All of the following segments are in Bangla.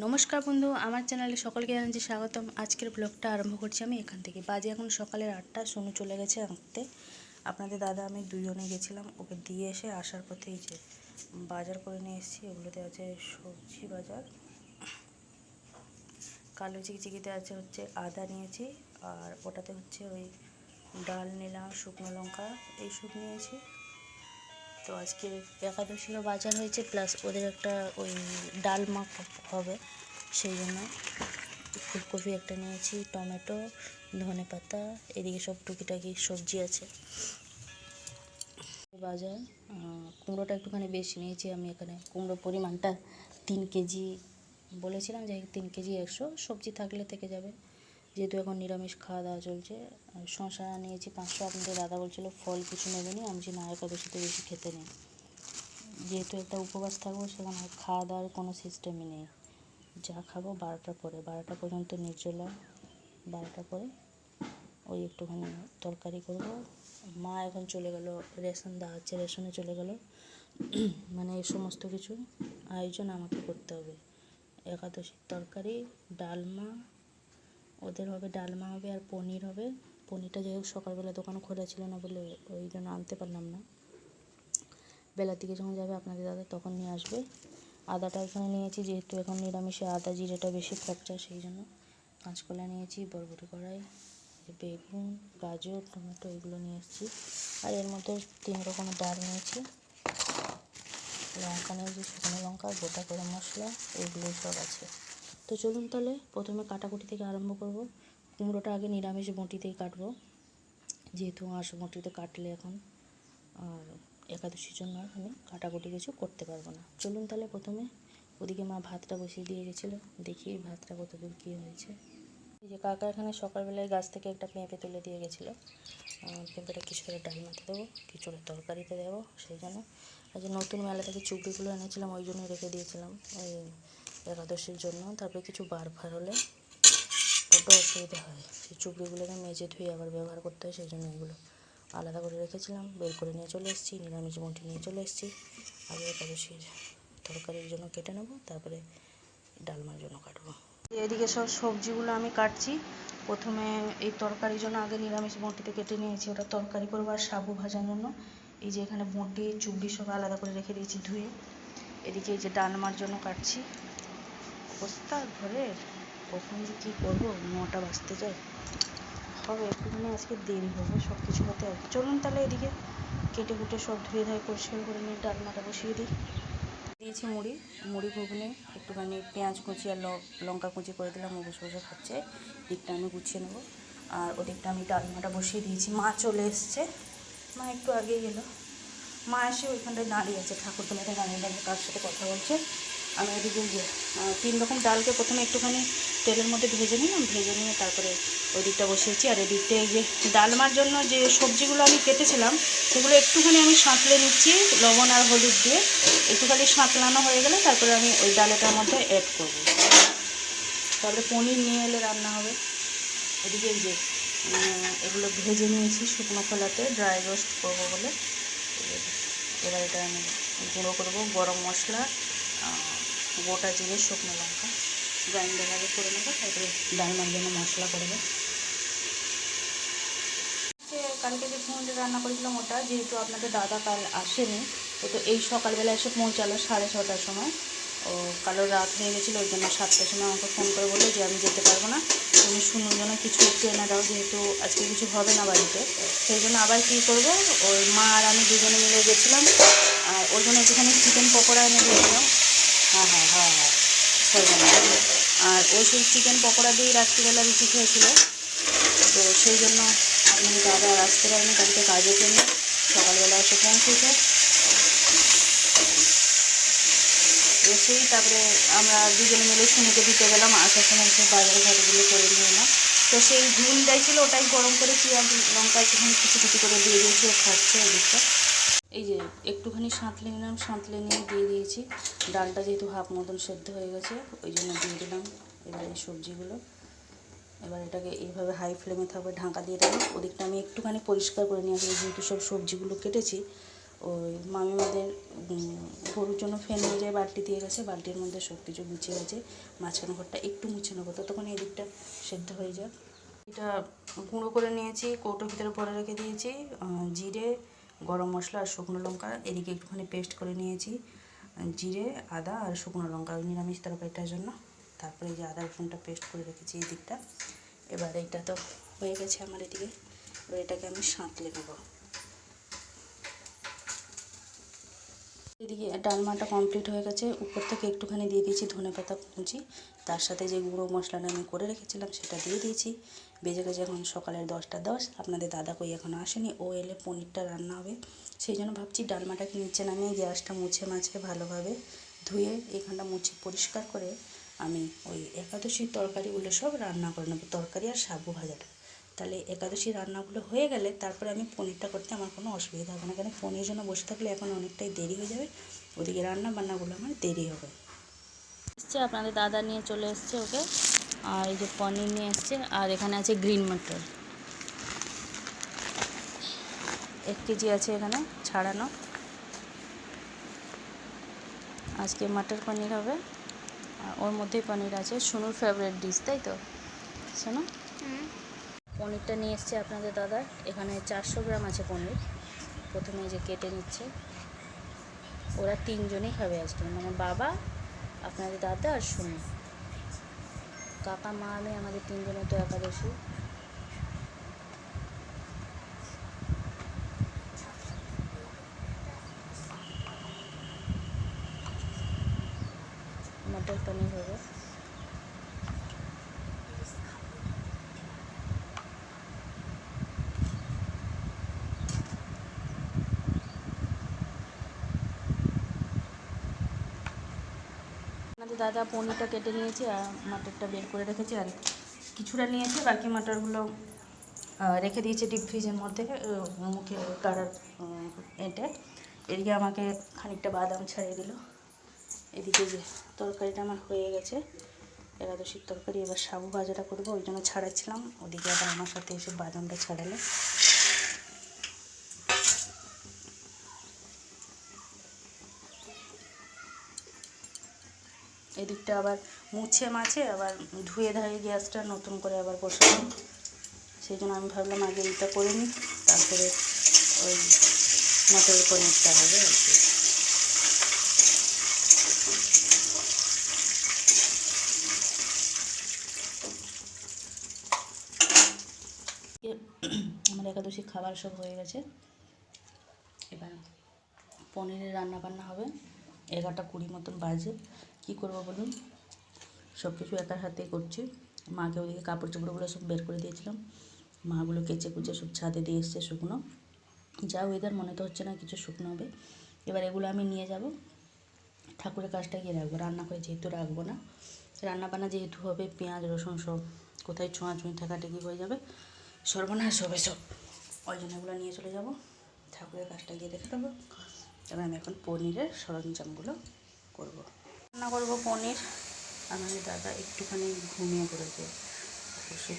নমস্কার বন্ধু, আমার চ্যানেলে সকলকে জানাচ্ছি স্বাগতম। আজকের ব্লগটা আরম্ভ করছি আমি এখান থেকে। বাজে এখন সকালের 8টা। সোনু চলে গেছে আঁকতে। আপনাদের দাদা আমি দুজনে গেছিলাম, ওকে দিয়ে এসে আসার পথে এই যে বাজার করে নিয়ে এসেছি। এগুলোতে আছে সবজি বাজার, কালো চিকচিকিতে আছে হচ্ছে আদা নিয়েছি, আর ওটাতে হচ্ছে ওই ডাল নিলাম, শুকনো লঙ্কা এইসব নিয়েছি। তো আজকে একাদশীরও বাজার হয়েছে, প্লাস ওদের একটা ওই ডালমা হবে, সেই জন্য ফুলকপি একটা নিয়েছি, টমেটো, ধনেপাতা, এদিকে সব টুকিটাকি সবজি আছে বাজার। কুমড়োটা একটুখানি বেশি নিয়েছি আমি, এখানে কুমড়োর পরিমাণটা 3 কেজি বলেছিলাম, যাই হোক 3 কেজি 100, সবজি থাকলে থেকে যাবে, যেহেতু এখন নিরামিষ খাওয়া দাওয়া চলছে। শসা নিয়েছি 500, আপনাদের দাদা বলছিল ফল কিছু নেবে নি, আমি না একাদশীতে বেশি খেতে নেই, যেহেতু একটা উপবাস থাকবো, সেখানে খাওয়া দাওয়ার কোনো সিস্টেমই নেই, যা খাবো 12টার পরে, 12টা পর্যন্ত নির্জলা, 12টার পরে ওই একটুখানি তরকারি করব। মা এখন চলে গেল, রেশন দেওয়া হচ্ছে, রেশনে চলে গেল, মানে এই সমস্ত কিছু আয়োজন আমাকে করতে হবে। একাদশীর তরকারি, ডালমা, ওদের হবে ডালমা হবে, আর পনির হবে। পনিরটা যাই হোক সকালবেলা দোকান খোলা ছিল না বলে ওই জন্য আনতে পারলাম না, বেলার দিকে যখন যাবে আপনাদের দাদা তখন নিয়ে আসবে। আদাটা এখানে নিয়েছি, যেহেতু এখন নিরামিষে আদা জিরেটা বেশি খরচা, সেই জন্য। কাঁচকলা নিয়েছি, বরবটি কড়াই, বেগুন, গাজর, টমেটো এগুলো নিয়ে এসেছি। আর এর মধ্যে 3 রকমের ডাল নিয়েছি, লঙ্কা নিয়েছি, শুকনো লঙ্কা, গোটা গরম মশলা, এগুলোই সব আছে। তো চলুন তাহলে প্রথমে কাটাকুটি থেকে আরম্ভ করব। কুমড়োটা আগে নিরামিষ বঁটিতেই কাটবো, যেহেতু আঁশ বঁটিতে কাটলে এখন আর একাদশীর জন্য আমি কাটাকুটি কিছু করতে পারবো না। চলুন তাহলে প্রথমে, ওদিকে মা ভাতটা বসিয়ে দিয়ে গেছিলো, দেখি ভাতটা কতদূর কী হয়েছে। এই যে কাকা এখানে সকালবেলায় গাছ থেকে একটা পেঁপে তুলে দিয়ে গেছিলো, পেঁপেটা কিছুটা ডালমাতে দেবো, কিছুটা তরকারিতে দেবো, সেই জন্য। আর যে নতুন মেলা থেকে চুবড়িগুলো এনেছিলাম, ওই জন্য রেখে দিয়েছিলাম ওই একাদশীর জন্য। তারপরে কিছু বার ফার হলে বড্ড অসুবিধা হয়, সেই চুবড়িগুলোকে মেজে ধুয়ে আবার ব্যবহার করতে হয়, সেই জন্য এগুলো আলাদা করে রেখেছিলাম। বের করে নিয়ে চলে এসেছি, নিরামিষ বঁটি নিয়ে চলে এসেছি। আগে একাদশীর তরকারির জন্য কেটে নেবো, তারপরে ডালমার জন্য কাটবো। এদিকে সব সবজিগুলো আমি কাটছি। প্রথমে এই তরকারির জন্য আগে নিরামিষ বঁটিতে কেটে নিয়েছি, ওটা তরকারি করবো। আর সাবু ভাজার জন্য এই যে এখানে বঁটি চুবড়ি সব আলাদা করে রেখে দিয়েছি ধুয়ে। এদিকে এই যে ডালমার জন্য কাটছি। অবস্থা ঘরের কখন যে কী করবো, 9টা বাজতে যায়, হবে একটুখানি আজকে দেরি হবে সব কিছু হতে আর কি। চলুন তাহলে এদিকে কেটে কুটে সব ধুয়ে ধায় পরিষ্কার করে নিয়ে ডালনাটা বসিয়ে দিই। দিয়েছি মুড়ি ঘুগনি, একটুখানি পেঁয়াজ কুচি আর লঙ্কা কুচি করে দিলাম, ও বসে বসে খাচ্ছে। দিকটা আমি গুছিয়ে নেবো, আর ওদিকটা আমি ডালনাটা বসিয়ে দিয়েছি। মা চলে এসছে, মা একটু আগেই গেলো। মা এসে ওইখানটায় দাঁড়িয়ে আছে, ঠাকুরতলাতে দাঁড়িয়ে দাঁড়িয়ে কার সাথে কথা বলছে। আমি ওদিকে যে 3 রকম ডালকে প্রথমে একটুখানি তেলের মধ্যে ভেজে নিলাম, ভেজে নিয়ে তারপরে ওই দিকটা বসিয়েছি। আর এদিকটা এই যে ডালমার জন্য যে সবজিগুলো আমি কেটেছিলাম, সেগুলো একটুখানি আমি সাঁতলে নিচ্ছি লবণ আর হলুদ দিয়ে। একটুখানি সাঁতলানো হয়ে গেলে তারপরে আমি ওই ডালেটার মধ্যে অ্যাড করবো, তারপরে পনির নিয়ে এলে রান্না হবে। এদিকে এই যে এগুলো ভেজে নিয়েছি শুকনো খোলাতে, ড্রাই রোস্ট করবো বলে। এবার এটা আমি গুঁড়ো করবো, গরম মশলা, গোটা জিরে, শুকনো লঙ্কা গ্রাইন্ডার আগে করে নেবো, তারপরে ডালমার জন্য মশলা করবো। কালকে যে পনির রান্না করেছিলাম ওটা, যেহেতু আপনাদের দাদা কাল আসেনি, তো এই সকালবেলা এসে পৌঁছালো 6:30টার সময়। ও কালো রাত হয়ে গেছিলো, ওই জন্য 7টার সময় আমাকে ফোন করে বললো যে আমি যেতে পারবো না, তুমি শুনুন জন্য কিছু একটু এনে দাও, যেহেতু আজকে কিছু হবে না বাড়িতে। সেই জন্য আবার কী করবো, ওই মা আর আমি দুজনে মিলে গেছিলাম, আর ওই জন্য একটুখানি চিকেন পকোড়া এনে দিয়েছিলাম। হ্যাঁ হ্যাঁ হ্যাঁ হ্যাঁ সেই জন্য। আর ওই সেই চিকেন পকোড়া দিয়েই রাত্রিবেলা রুটি খেয়েছিল। তো সেই জন্য আপনার দাদা আর আসতে পারেনি কালকে কাজের জন্য, সকালবেলা এসে পৌঁছেছে। এসেই তারপরে আমরা দুজনে মিলে শুনিতে দিতে গেলাম, আসার সময় সে বাজারে ঘাটগুলো করে নিয়ে এলাম। তো সেই ঝুলটাই ছিল, ওটাই গরম করে পেঁয়াজ লঙ্কা একটুখানি কুচি কুচি করে দিয়ে দিয়েছি, ও খাচ্ছে ওদিকটা। এই যে একটুখানি সাঁতলে নিলাম, সাঁতলে নিয়ে দিয়ে দিয়েছি। ডালটা যেহেতু হাফ মতন সেদ্ধ হয়ে গেছে, ওই জন্য দিয়ে দিলাম এবার এই সবজিগুলো। এবার এটাকে এইভাবে হাই ফ্লেমে থাকবে, ঢাকা দিয়ে দেবো। ওদিকটা আমি একটুখানি পরিষ্কার করে নিয়ে আসবো, যেহেতু সব সবজিগুলো কেটেছি ওই মামিমাদের গরুর জন্য ফেন হয়ে যায় বালতি দিয়ে গেছে, বালতির মধ্যে সব কিছু গুছিয়ে গেছে। মাঝখানে ঘরটা একটু মুছে নেবো, ততক্ষণ এই দিকটা সেদ্ধ হয়ে যাক। এটা গুঁড়ো করে নিয়েছি, কৌটোর ভিতরে ভরে রেখে দিয়েছি। জিরে, গরম মশলা আর শুকনো লঙ্কা এদিকে একটুখানি পেস্ট করে নিয়েছি। জিরে, আদা আর শুকনো লঙ্কা ওই নিরামিষ তরকারিটার জন্য। তারপরে এই যে আদা রসুনটা পেস্ট করে রেখেছি এই দিকটা। এবার এইটা তো হয়ে গেছে আমার এদিকে, এবার এটাকে আমি সাঁতলে নেব। এদিকে ডালমাটা কমপ্লিট হয়ে গেছে, উপর থেকে একটুখানি দিয়ে দিয়েছি ধনেপাতা কুচি, তার সাথে যে গুঁড়ো মশলাটা আমি করে রেখেছিলাম সেটা দিয়ে দিয়েছি। বেজে গেছে এখন সকালের 10টা 10। আপনাদের দাদা কই এখনও আসেনি, ও এলে পনিরটা রান্না হবে। সেই জন্য ভাবছি ডালমাটাকে নিচে নামিয়ে গ্যাসটা মুছে মাছে ভালোভাবে ধুয়ে এখানটা মুছে পরিষ্কার করে আমি ওই একাদশীর তরকারিগুলো সব রান্না করে নেবো, তরকারি আর সাবু ভাজাটা। তাহলে একাদশী রান্নাগুলো হয়ে গেলে তারপরে আমি পনিরটা করতে আমার কোনো অসুবিধা হবে না, কেন পনির জন্য বসে থাকলে এখন অনেকটাই দেরি হয়ে যাবে, ওদিকে রান্না বান্নাগুলো আমার দেরি হবে। এসছে আপনাদের দাদা নিয়ে চলে এসছে ওকে, আর এই যে পনির নিয়ে এসছে, আর এখানে আছে গ্রিন মটর 1 কেজি আছে এখানে ছাড়ানো। আজকে মটর পনির হবে, আর ওর মধ্যেই পনির আছে। সোনুর ফেভারিট ডিশ, তাই তো শোনো? পনিরটা নিয়ে এসছে আপনাদের দাদা, এখানে 400 গ্রাম আছে পনির। প্রথমে যে কেটে নিচ্ছে, ওরা 3 জনেই খাবে আজকে, মানে বাবা, আপনাদের দাদা আর সোনু। কাকা মা আমি আমাদের 3 জনের তো একাদশী। মটর পনির হবে। আমাদের দাদা পনিরটা কেটে নিয়েছে আর মটরটা বের করে রেখেছে, আর কিছুটা নিয়েছে, বাকি মটরগুলো রেখে দিয়েছে ডিপ ফ্রিজের মধ্যে মুখে কাড়ার এঁটে। এদিকে আমাকে খানিকটা বাদাম ছাড়িয়ে দিল। এদিকে যে তরকারিটা আমার হয়ে গেছে, একাদশীর তরকারি। এবার সাবু ভাজাটা করবো, ওই জন্য ছাড়াচ্ছিলাম, ওদিকে আবার আমার সাথে এসে বাদামটা ছাড়ালে। এদিকটা আবার মুছে মাছে আবার ধুয়ে ধায়ে গ্যাসটা নতুন করে আবার বসালাম। সেই জন্য আমি ভাবলাম আগে এইটা করে নিই, তারপরে ওই মটর পনিরটা হবে আর কি। আমার একাদশী খাবার সব হয়ে গেছে, এবার পনিরের রান্না বান্না হবে। 11টা 20 মতন বাজে। কী করবো বলুন, সব কিছু একার হাতেই করছি। মাকে ওদিকে কাপড় চোপড়গুলো সব বের করে দিয়েছিলাম, মাগুলো কেচে কুচে সব ছাদে দিয়ে এসছে শুকনো। যা ওয়েদার মনে তো হচ্ছে না কিছু শুকনো হবে। এবার এগুলো আমি নিয়ে যাব ঠাকুরের কাজটা গিয়ে রাখবো, রান্না করে যেহেতু রাখবো না, রান্না বান্না যেহেতু হবে, পেঁয়াজ রসুন সব কোথায় ছোঁয়াছুঁই ঠেকাঠেকি হয়ে যাবে, সর্বনাশ হবে সব। ওই জন্য এগুলো নিয়ে চলে যাব, ঠাকুরের কাজটা গিয়ে রেখে দেবো। এবার আমি এখন পনিরের সরঞ্জামগুলো করব। রান্না করবো পনির। আমাদের দাদা একটুখানি ঘুমিয়ে পড়েছে,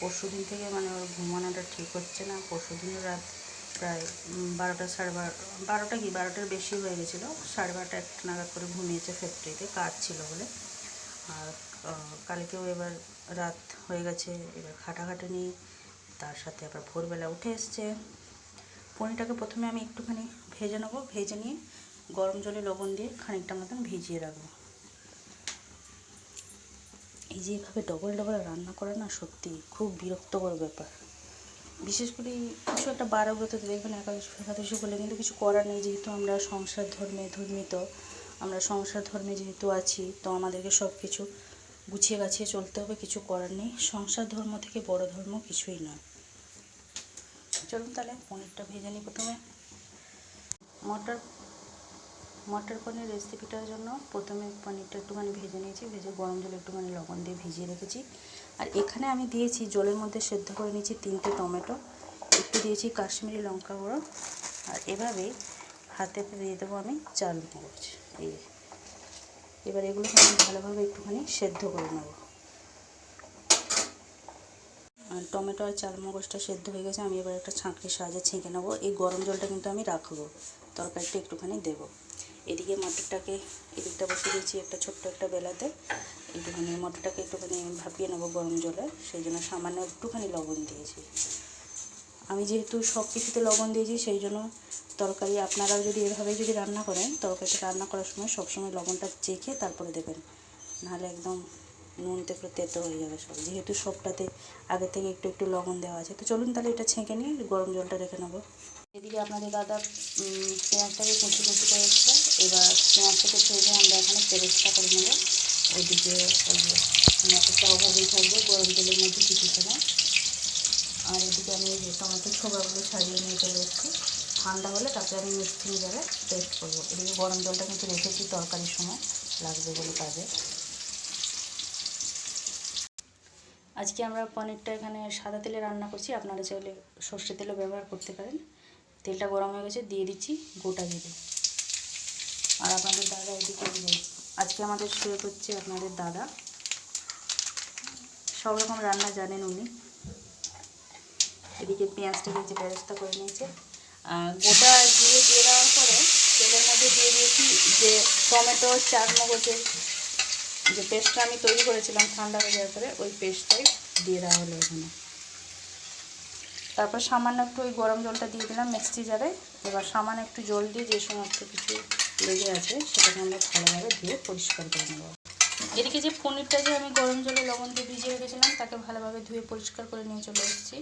পরশু দিন থেকে মানে ওর ঘুমানোটা ঠিক হচ্ছে না। পরশু দিনের রাত প্রায় 12টা 12টা কি 12টার বেশি হয়ে গেছিলো, 12:30 1 নাগাদ করে ঘুমিয়েছে, ফ্যাক্টরিতে কাজ ছিল বলে। আর কালকেও এবার রাত হয়ে গেছে, এবার খাটাখাটনি, তার সাথে আবার ভোরবেলা উঠে এসছে। পনিরটাকে প্রথমে আমি একটুখানি ভেজে নেবো, ভেজে নিয়ে গরম জলে লবণ দিয়ে খানিকটা মতন ভিজিয়ে রাখবো। এই যে এভাবে ডবল ডবল রান্না করা না সত্যি খুব বিরক্তকর ব্যাপার। বিশেষ করে কিছু একটা বারব্রততে দেখবেন একাদশী করলে কিন্তু কিছু করার নেই, যেহেতু আমরা সংসার ধর্মে ধর্মিত, আমরা সংসার ধর্মে যেহেতু আছি, তো আমাদেরকে সব কিছু গুছিয়ে গাছিয়ে চলতে হবে, কিছু করার নেই। সংসার ধর্ম থেকে বড় ধর্ম কিছুই নয়। চলুন তাহলে পনিরটা ভেজে নিই। প্রথমে মটর পনির রেসিপিটার জন্য প্রথমে পনিরটা একটুখানি ভেজে নিয়েছি, ভেজে গরম জলে একটুখানি লবণ দিয়ে ভিজিয়ে রেখেছি। আর এখানে আমি দিয়েছি জলের মধ্যে সেদ্ধ করে নিয়েছি 3টে টমেটো, একটু দিয়েছি কাশ্মীরি লঙ্কা গুঁড়ো, আর এভাবেই হাতে দিয়ে দেবো আমি চাল মগজ। এবার এগুলো আমি ভালোভাবে একটুখানি সেদ্ধ করে নেব। আর টমেটো আর চাল মগজটা সেদ্ধ হয়ে গেছে, আমি এবার একটা ছাঁকনির সাহায্যে ছেঁকে নেবো। এই গরম জলটা কিন্তু আমি রাখবো, তরকারিটা একটুখানি দেবো। এদিকে মটরটাকে এদিকটা বসিয়ে দিয়েছি একটা ছোট্ট একটা বেলাতে। একটুখানি মটরটাকে একটুখানি ভাপিয়ে নেবো গরম জলে, সেই জন্য সামান্য একটুখানি লবণ দিয়েছি। আমি যেহেতু সব কিছুতে লবণ দিয়েছি সেই জন্য তরকারি আপনারাও যদি এভাবে যদি রান্না করেন, তরকারিটা রান্না করার সময় সবসময় লবণটা চেখে তারপরে দেবেন, নাহলে একদম নুনতে পুরো তেতো হয়ে যাবে সব, যেহেতু সবটাতে আগে থেকে একটু একটু লবণ দেওয়া আছে। তো চলুন তাহলে এটা ছেঁকে নিয়ে গরম জলটা রেখে নেবো। এদিকে আপনাদের দাদা পেঁয়াজটাকে কুচি কুচি করে এসছে। এবার পেঁয়াজটাকে ছেড়ে আমরা এখানে পেরেস্তা করে নেবো। ওইদিকে মটরটা ওভাবেই থাকবে গরম জলের মধ্যে কিছু সময়। আর এদিকে আমি এই যে টমেটো ছোবাগুলো ছাড়িয়ে নিয়ে চলে এসেছি। ঠান্ডা হলে তারপরে আমি মিক্সিং জারে পেস্ট করবো। এদিকে গরম জলটা কিন্তু রেখেছি তরকারির সময় লাগবে বলে কাজে। আজকে আমরা পনিরটা এখানে সাদা তেলে রান্না করছি, আপনারা চাইলে সর্ষে তেলও ব্যবহার করতে পারেন। তেলটা গরম হয়ে গেছে, দিয়ে দিচ্ছি গোটা জিরে। আর আপনাদের দাদা এদিকে আজকে আমাদের শেফ হচ্ছে আপনাদের দাদা, সব রকম রান্না জানেন উনি। এদিকে পেঁয়াজটাকে যে বেরেস্তা করে নিয়েছে, গোটা জিরে দিয়ে দেওয়ার পরে তেলের মধ্যে দিয়ে দিয়েছি যে টমেটো চারমগজের যে পেস্টটা আমি তৈরি করেছিলাম ঠান্ডা হয়ে যাওয়ার পরে, ওই পেস্টটাই দিয়ে দেওয়া হলো এখানে। তারপর সামান্য একটু ওই গরম জলটা দিয়ে দিলাম মিক্সি জারে। এবার সামান্য একটু জল দিয়ে যে সমস্ত কিছু লেগে আছে সেটাকে আমরা ভালোভাবে ধুয়ে পরিষ্কার করে নেব। এদিকে যে পনিরটা যে আমি গরম জলে লবণ দিয়ে ভিজিয়ে রেখেছিলাম তাকে ভালোভাবে ধুয়ে পরিষ্কার করে নিয়ে চলে এসেছি।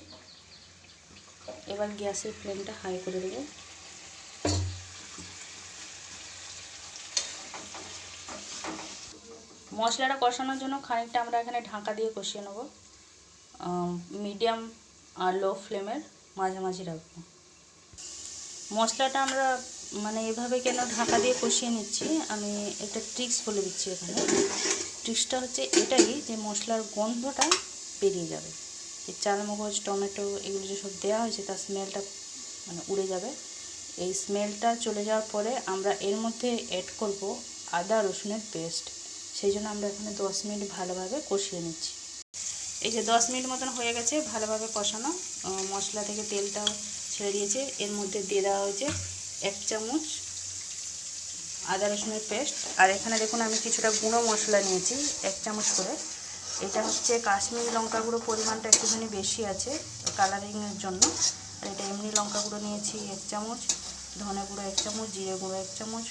এবার গ্যাসের ফ্লেমটা হাই করে দেবো। মশলাটা কষানোর জন্য খানিকটা আমরা এখানে ঢাকা দিয়ে কষিয়ে নেব। মিডিয়াম আর লো ফ্লেমের মাঝামাঝি রাখবো। মশলাটা আমরা মানে এভাবে কেন ঢাকা দিয়ে কষিয়ে নিচ্ছি, আমি একটা ট্রিক্স বলে দিচ্ছি এখানে। ট্রিক্সটা হচ্ছে এটাই যে মশলার গন্ধটা বেরিয়ে যাবে। এই চালমগজ টমেটো এগুলো যেসব দেওয়া হয়েছে তার স্মেলটা মানে উড়ে যাবে। এই স্মেলটা চলে যাওয়ার পরে আমরা এর মধ্যে অ্যাড করব আদা রসুনের পেস্ট। সেই জন্য আমরা এখানে 10 মিনিট ভালোভাবে কষিয়ে নিচ্ছি। এই যে 10 মিনিট মতন হয়ে গেছে ভালোভাবে কষানো, মশলা থেকে তেলটাও ছেড়ে দিয়েছে। এর মধ্যে দিয়ে দেওয়া হয়েছে 1 চামচ আদা রসুনের পেস্ট। আর এখানে দেখুন আমি কিছুটা গুঁড়ো মশলা নিয়েছি 1 চামচ করে। এটা হচ্ছে কাশ্মীরি লঙ্কা গুঁড়ো, পরিমাণটা একটুখানি বেশি আছে কালারিংয়ের জন্য। আর এটা এমনি লঙ্কা গুঁড়ো নিয়েছি 1 চামচ, ধনে গুঁড়ো 1 চামচ, জিরে গুঁড়ো 1 চামচ,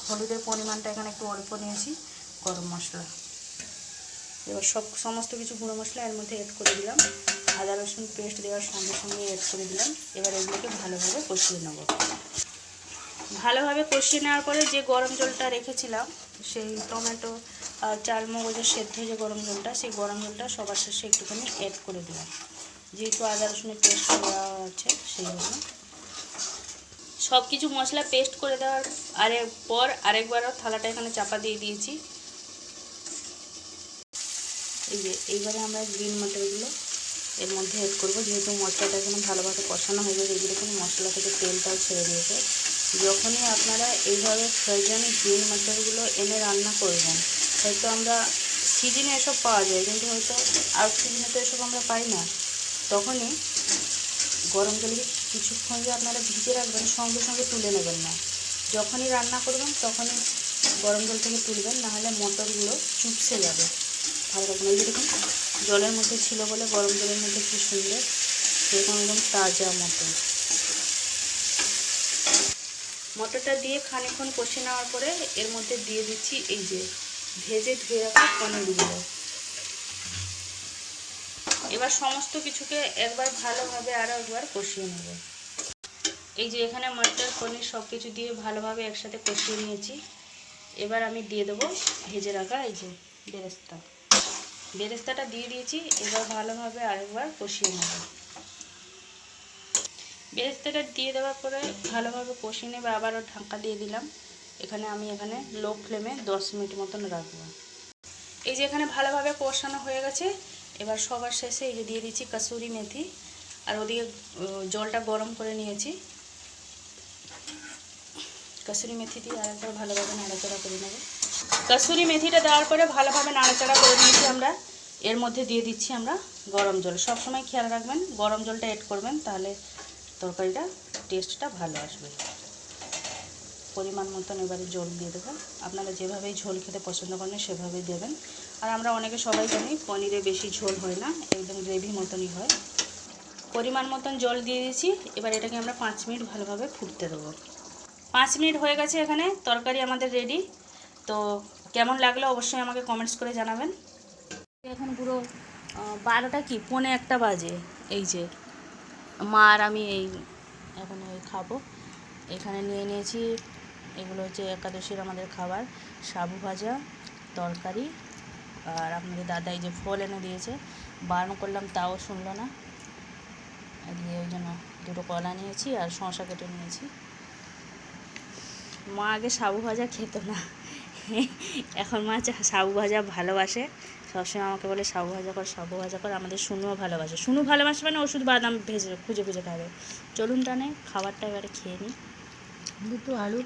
হলুদের পরিমাণটা এখানে একটু অল্প নিয়েছি, গরম মশলা। এবার সমস্ত কিছু গুঁড়ো মশলা এর মধ্যে অ্যাড করে দিলাম। আদা রসুন পেস্ট দেওয়ার সঙ্গে সঙ্গে অ্যাড করে দিলাম। এবার এগুলোকে ভালোভাবে কষিয়ে নেব। ভালোভাবে কষিয়ে নেওয়ার পরে যে গরম জলটা রেখেছিলাম, সেই টমেটো আর চালমগজের সেদ্ধ যে গরম জলটা, সেই গরম জলটা সবার শেষে একটুখানি অ্যাড করে দিলাম, যেহেতু আদা রসুনের পেস্ট দেওয়া আছে সেই জন্য। সব কিছু মশলা পেস্ট করে দেওয়ার পর আরেকবারও থালাটা এখানে চাপা দিয়ে দিয়েছি। এই যে এইবারে আমরা গ্রিন মটরগুলো এর মধ্যে অ্যাড করবো, যেহেতু মশলাটা এখানে ভালোভাবে কষানো হয়ে যাবে। এই দেখুন মশলা থেকে তেলটাও ছেড়ে দিয়েছে। যখনই আপনারা এইভাবে ফ্রোজেন গ্রিন মটরগুলো এনে রান্না করবেন, হয়তো আমরা সিজনে এসব পাওয়া যায় কিন্তু হয়তো আউট সিজনে তো এসব আমরা পাই না, তখনই গরম জলে কিছুক্ষণ যে আপনারা ভিজে রাখবেন, সঙ্গে সঙ্গে তুলে নেবেন না। যখনই রান্না করবেন তখনই গরম জল থেকে তুলবেন, নাহলে মটরগুলো চুপসে যাবে, ভালো লাগবে না। এই যে দেখুন জলের মধ্যে ছিল বলে গরম জলের মধ্যে কি সুন্দর সেরকম একদম তাজা মটর। মটরটা দিয়ে খানিকক্ষণ কষে নেওয়ার পরে এর মধ্যে দিয়ে দিচ্ছি এই যে ভেজে ধুয়ে রাখা পনিরগুলো। এবার সমস্ত কিছুকে একবার ভালোভাবে আরও একবার কষিয়ে নেব। এই যে এখানে মটর পনির সব কিছু দিয়ে ভালোভাবে একসাথে কষিয়ে নিয়েছি। এবার আমি দিয়ে দেবো ভেজে রাখা এই যে বেরেস্তাটা দিয়ে দিয়েছি। এবার ভালোভাবে আরেকবার কষিয়ে নেব। বেরেস্তাটা দিয়ে দেওয়ার পরে ভালোভাবে কষিয়ে নেবে, আবারও ঢাকা দিয়ে দিলাম। আমি এখানে লো ফ্লেমে 10 মিনিট মতন রাখবো। এই যে এখানে ভালোভাবে কষানো হয়ে গেছে। এবার সবার শেষে এই যে দিয়ে দিচ্ছি কসুরি মেথি। আর ওদিকে জলটা গরম করে নিয়েছি, কসুরি মেথি দিয়ে আরেকবার ভালোভাবে নাড়াচাড়া করে নেব। কসুরি মেথিটা দেওয়ার পরে ভালোভাবে নাড়াচাড়া করে নিয়েছি আমরা। এর মধ্যে দিয়ে দিচ্ছি আমরা গরম জল। সবসময় খেয়াল রাখবেন গরম জলটা অ্যাড করবেন, তাহলে তরকারিটা টেস্টটা ভালো আসবে। পরিমাণ মতন এবারে জল দিয়ে দেবো। আপনারা যেভাবেই ঝোল খেতে পছন্দ করেন সেভাবেই দেবেন। আর আমরা অনেকে সবাই জানি পনিরে বেশি ঝোল হয় না, একদম গ্রেভি মতনই হয়। পরিমাণ মতন জল দিয়ে দিয়েছি। এবার এটাকে আমরা 5 মিনিট ভালোভাবে ফুটতে দেবো। 5 মিনিট হয়ে গেছে, এখানে তরকারি আমাদের রেডি। তো কেমন লাগলো অবশ্যই আমাকে কমেন্টস করে জানাবেন। এখন পুরো 12টা কি 1:45 বাজে। এই যে মা আর আমি এই এখন খাবো। এখানে নিয়ে নিয়েছি, এগুলো হচ্ছে একাদশীর আমাদের খাবার, সাবু ভাজা, তরকারি, আর আপনাদের দাদা এই যে ফল এনে দিয়েছে, বারণ করলাম তাও শুনলো না, দিয়ে ওই জন্য 2টো কলা নিয়েছি আর শসা কেটে নিয়েছি। মা আগে সাবু ভাজা খেত না, এখন মা সাবু ভাজা ভালোবাসে, সবসময় আমাকে বলে সাবু ভাজা কর, সাবু ভাজা কর। আমাদের শুনুও ভালোবাসে, শুনু ভালোবাসে মানে ওষুধ বাদাম ভেজে খুঁজে খুঁজে খাবে। চলুন টানে খাবারটা এবারে খেয়ে নিই। দুটো আলু